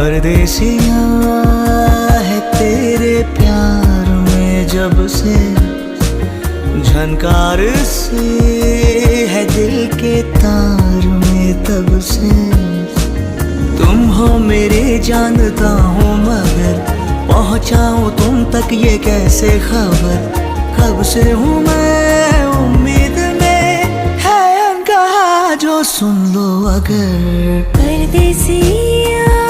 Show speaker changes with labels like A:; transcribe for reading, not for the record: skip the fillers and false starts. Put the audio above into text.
A: परदेसिया है तेरे प्यार में जब से, झनकार से है दिल के तार में तब से। तुम हो मेरे जानता हूँ मगर पहुँचाऊँ तुम तक ये कैसे खबर। कब से हूँ मैं उम्मीद में, है अनकहा जो सुन लो अगर।
B: परदेसिया